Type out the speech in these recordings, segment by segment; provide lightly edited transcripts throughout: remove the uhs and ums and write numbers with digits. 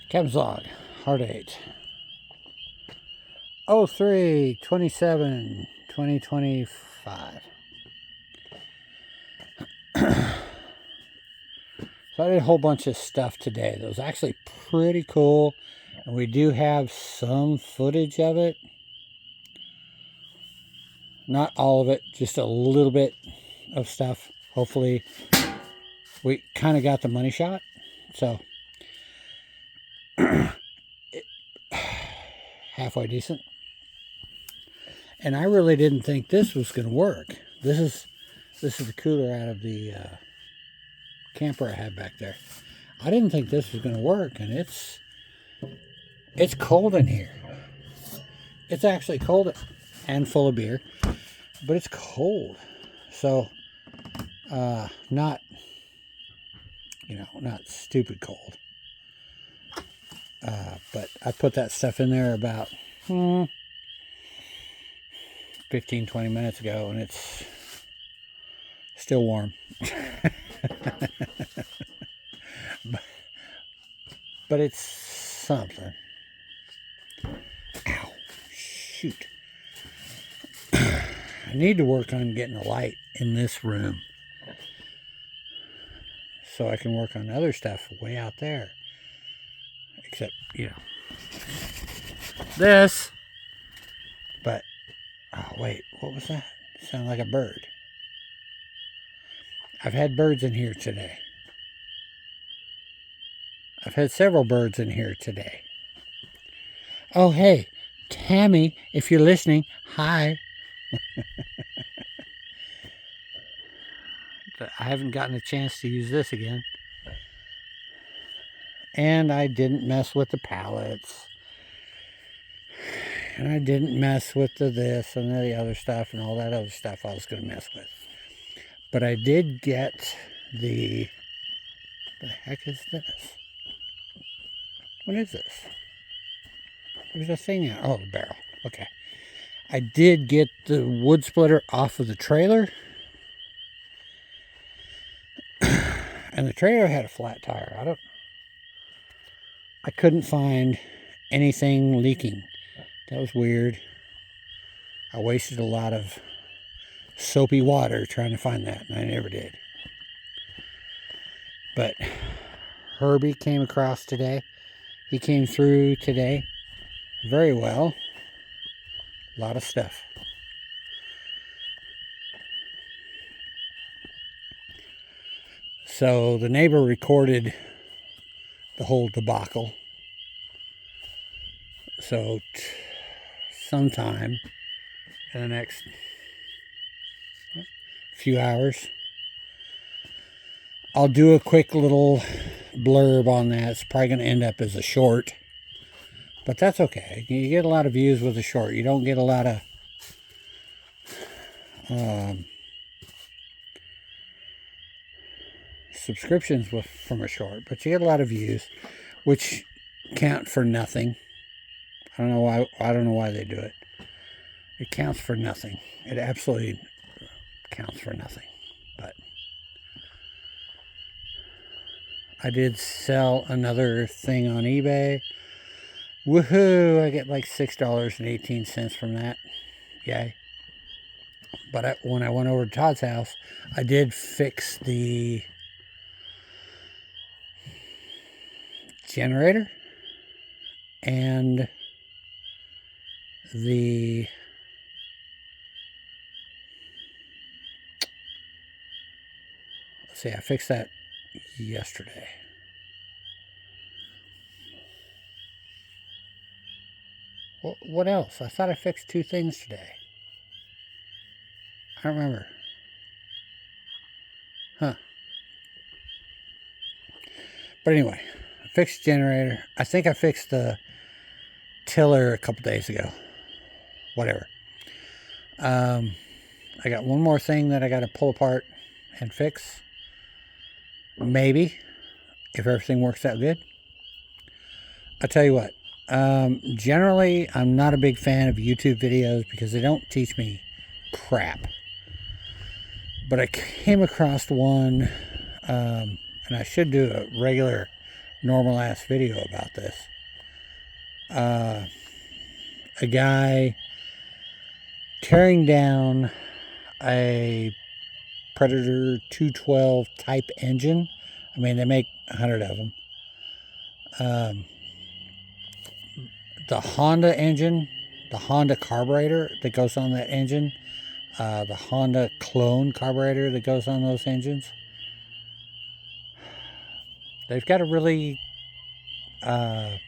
Captain's log, Ourdate. 03/27/2025. So I did a whole bunch of stuff today that was actually pretty cool, and we do have some footage of it. Not all of it, just a little bit of stuff. Hopefully we kind of got the money shot. So halfway decent. And I really didn't think this was going to work. This is the cooler out of the camper I had back there. I didn't think this was going to work, and it's cold in here. It's actually cold and full of beer, but it's cold. So not stupid cold. But I put that stuff in there about 15-20 minutes ago, and it's still warm. but it's something. Ow, shoot. I need to work on getting a light in this room so I can work on other stuff way out there. Except, this. But, oh wait, what was that? It sounded like a bird. I've had birds in here today. I've had several birds in here today. Oh, hey, Tammy, if you're listening, hi. I haven't gotten a chance to use this again. And I didn't mess with the pallets. And I didn't mess with the this and the other stuff and all that other stuff I was going to mess with. But I did get the heck is this? What is this? There's a thing out. Oh, the barrel. Okay. I did get the wood splitter off of the trailer. And the trailer had a flat tire. I couldn't find anything leaking. That was weird. I wasted a lot of soapy water trying to find that, and I never did. But Herbie came across today. He came through today very well. A lot of stuff. So the neighbor recorded the whole debacle. So sometime in the next few hours, I'll do a quick little blurb on that. It's probably going to end up as a short, but that's okay. You get a lot of views with a short. You don't get a lot of subscriptions from a short, but you get a lot of views, which count for nothing. I don't know why they do it. It counts for nothing. It absolutely counts for nothing. But I did sell another thing on eBay. Woohoo! I get like $6.18 from that. Yay. But when I went over to Todd's house, I did fix the generator and the I fixed that yesterday. What else? I thought I fixed 2 things today. I don't remember. Huh. But anyway, I fixed the generator. I think I fixed the tiller a couple days ago. Whatever. I got one more thing that I got to pull apart and fix. Maybe, if everything works out good. I'll tell you what. Generally, I'm not a big fan of YouTube videos because they don't teach me crap. But I came across one, and I should do a regular normal ass video about this. A guy tearing down a Predator 212 type engine. I mean, they make 100 of them. The Honda engine, the Honda carburetor that goes on that engine, the Honda clone carburetor that goes on those engines. They've got a really... I've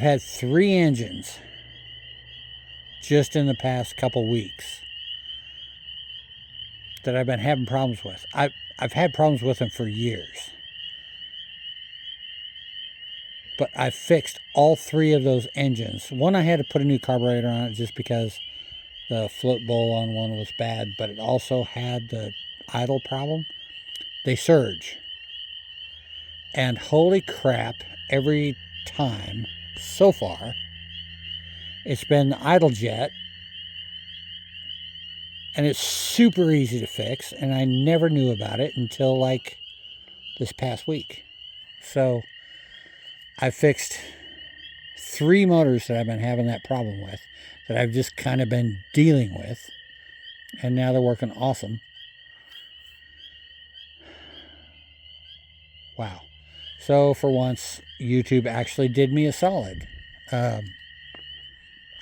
had 3 engines just in the past couple weeks that I've been having problems with. I've had problems with them for years. But I fixed all 3 of those engines. One, I had to put a new carburetor on it just because the float bowl on one was bad, but it also had the idle problem. They surge. And holy crap, every time so far, it's been the idle jet. And it's super easy to fix, and I never knew about it until like this past week. So I fixed 3 motors that I've been having that problem with, that I've just kind of been dealing with, and now they're working awesome. Wow. So for once, YouTube actually did me a solid. A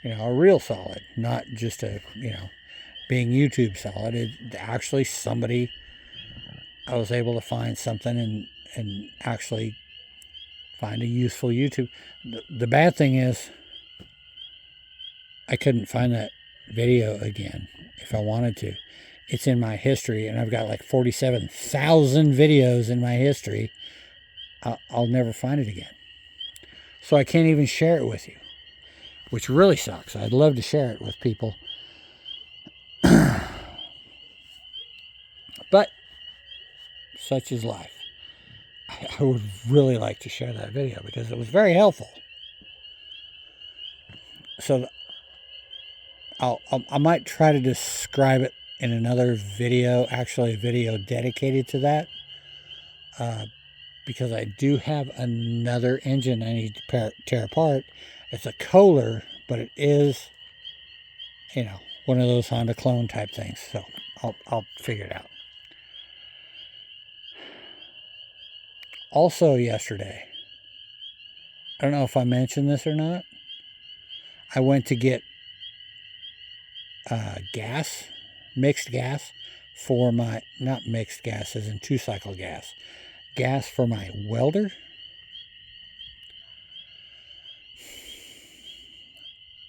real solid, not just a, being YouTube solid. It actually, somebody, I was able to find something and actually find a useful YouTube. The bad thing is I couldn't find that video again if I wanted to. It's in my history, and I've got like 47,000 videos in my history. I'll never find it again. So I can't even share it with you, which really sucks. I'd love to share it with people. But such is life. I would really like to share that video because it was very helpful. So I might try to describe it in another video, actually a video dedicated to that, because I do have another engine I need to tear apart. It's a Kohler, but it is, one of those Honda clone type things. So I'll figure it out. Also yesterday, I don't know if I mentioned this or not, I went to get mixed gas for my, not mixed gas as in 2-cycle gas for my welder.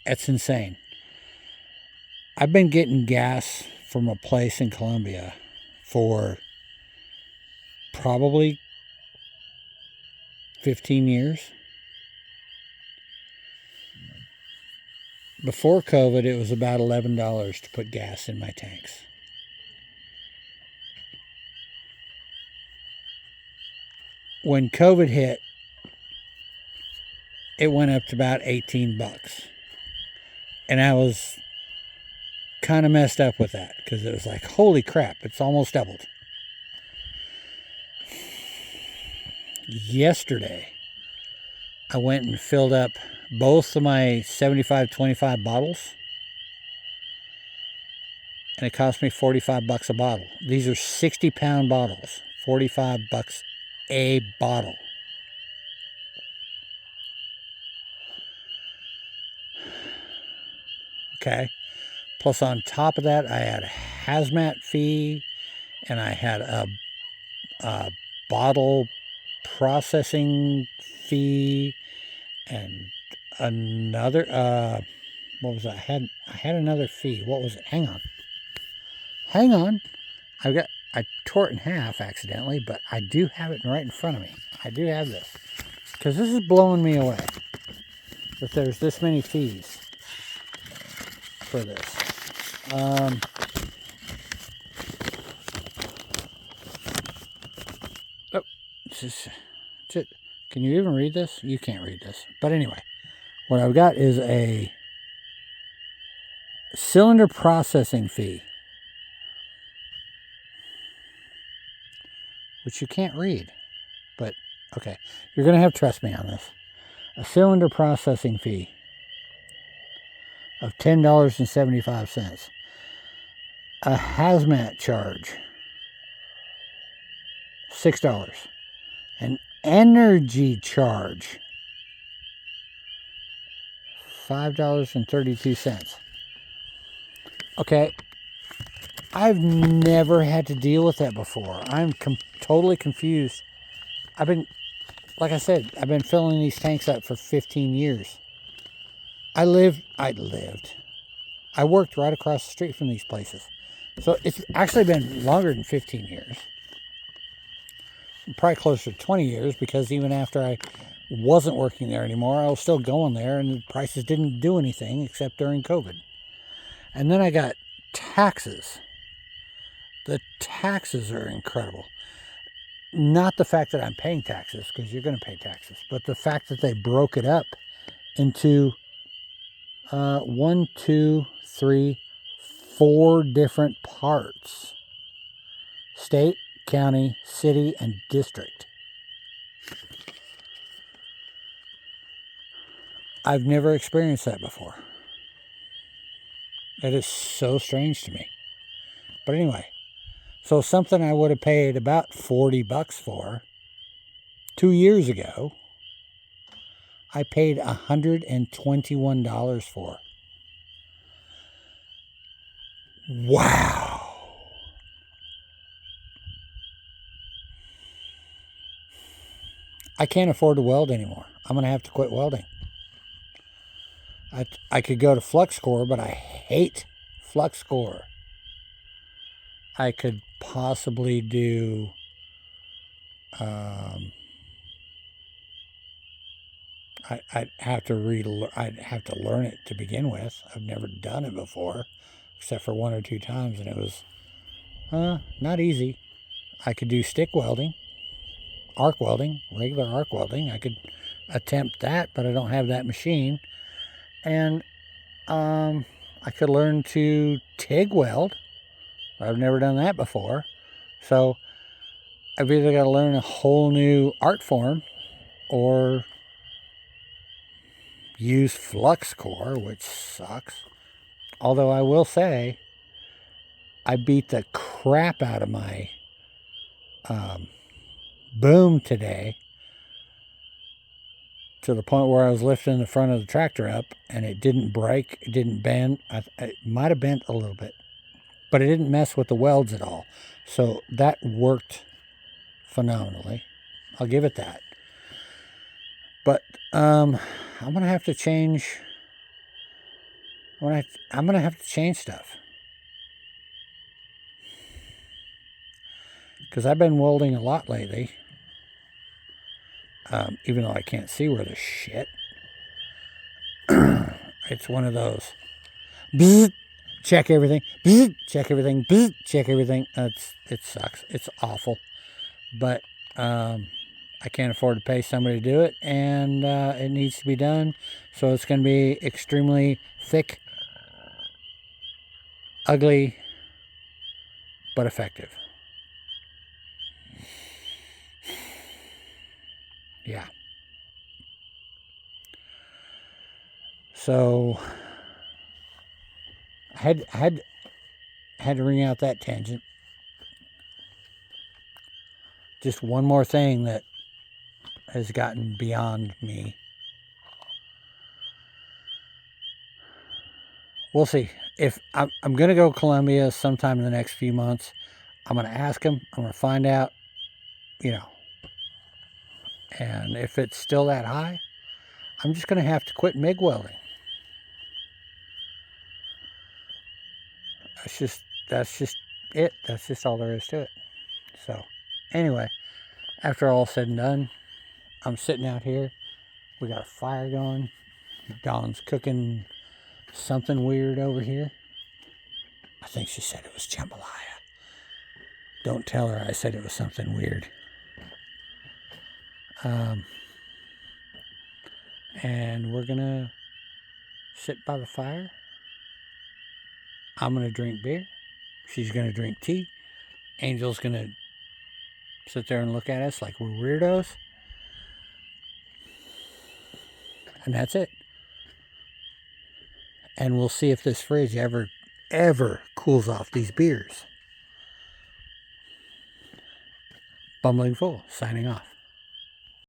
It's insane. I've been getting gas from a place in Colombia for probably 15 years. Before COVID, it was about $11 to put gas in my tanks. When COVID hit, it went up to about $18. And I was kind of messed up with that because it was like, holy crap, it's almost doubled. Yesterday, I went and filled up both of my 75-25 bottles, and it cost me $45 a bottle. These are 60-pound bottles, $45 a bottle. Okay. Plus on top of that, I had a hazmat fee, and I had a bottle processing fee, and another, what was that? I had another fee. What was it? Hang on. I tore it in half accidentally, but I do have it right in front of me. I do have this, because this is blowing me away that there's this many fees for this. Can you even read this? You can't read this. But anyway, what I've got is a cylinder processing fee, which you can't read. but okay. You're going to have to trust me on this. A cylinder processing fee of $10.75. A hazmat charge, $6. An energy charge, $5.32. Okay, I've never had to deal with that before. I'm totally confused. Like I said, I've been filling these tanks up for 15 years. I worked right across the street from these places. So it's actually been longer than 15 years. Probably closer to 20 years, because even after I wasn't working there anymore, I was still going there, and the prices didn't do anything except during COVID. And then I got taxes. The taxes are incredible. Not the fact that I'm paying taxes, because you're going to pay taxes, but the fact that they broke it up into 1, 2, 3, 4 different parts: state, county, city, and district. I've never experienced that before. It is so strange to me. But anyway, so something I would have paid about $40 for 2 years ago, I paid $121 for. Wow. I can't afford to weld anymore. I'm going to have to quit welding. I could go to flux core, but I hate flux core. I could possibly do I'd have to learn it to begin with. I've never done it before, except for 1 or 2 times, and it was not easy. I could do stick welding, arc welding, regular arc welding. I could attempt that, but I don't have that machine. And I could learn to TIG weld. I've never done that before. So I've either got to learn a whole new art form or use flux core, which sucks. Although I will say, I beat the crap out of my boom today, to the point where I was lifting the front of the tractor up and it didn't break, it didn't bend. It might have bent a little bit, but it didn't mess with the welds at all. So that worked phenomenally. I'll give it that. But I'm gonna have to change. I'm gonna have to change stuff, because I've been welding a lot lately. Even though I can't see where the shit. It's one of those. Bzz, check everything. Bzz, check everything. Bzz, check everything. It sucks. It's awful. But I can't afford to pay somebody to do it, and it needs to be done. So it's going to be extremely thick, ugly, but effective. Yeah. So I had to ring out that tangent. Just one more thing that has gotten beyond me. We'll see. If I'm going to go to Columbia sometime in the next few months, I'm going to ask him. I'm going to find out, and if it's still that high, I'm just going to have to quit MIG welding. That's just it. That's just all there is to it. So, anyway, after all said and done, I'm sitting out here. We got a fire going. Dawn's cooking something weird over here. I think she said it was jambalaya. Don't tell her I said it was something weird. And we're gonna sit by the fire. I'm gonna drink beer. She's gonna drink tea. Angel's gonna sit there and look at us like we're weirdos. And that's it. And we'll see if this fridge ever cools off these beers. Bumbling Fool, signing off.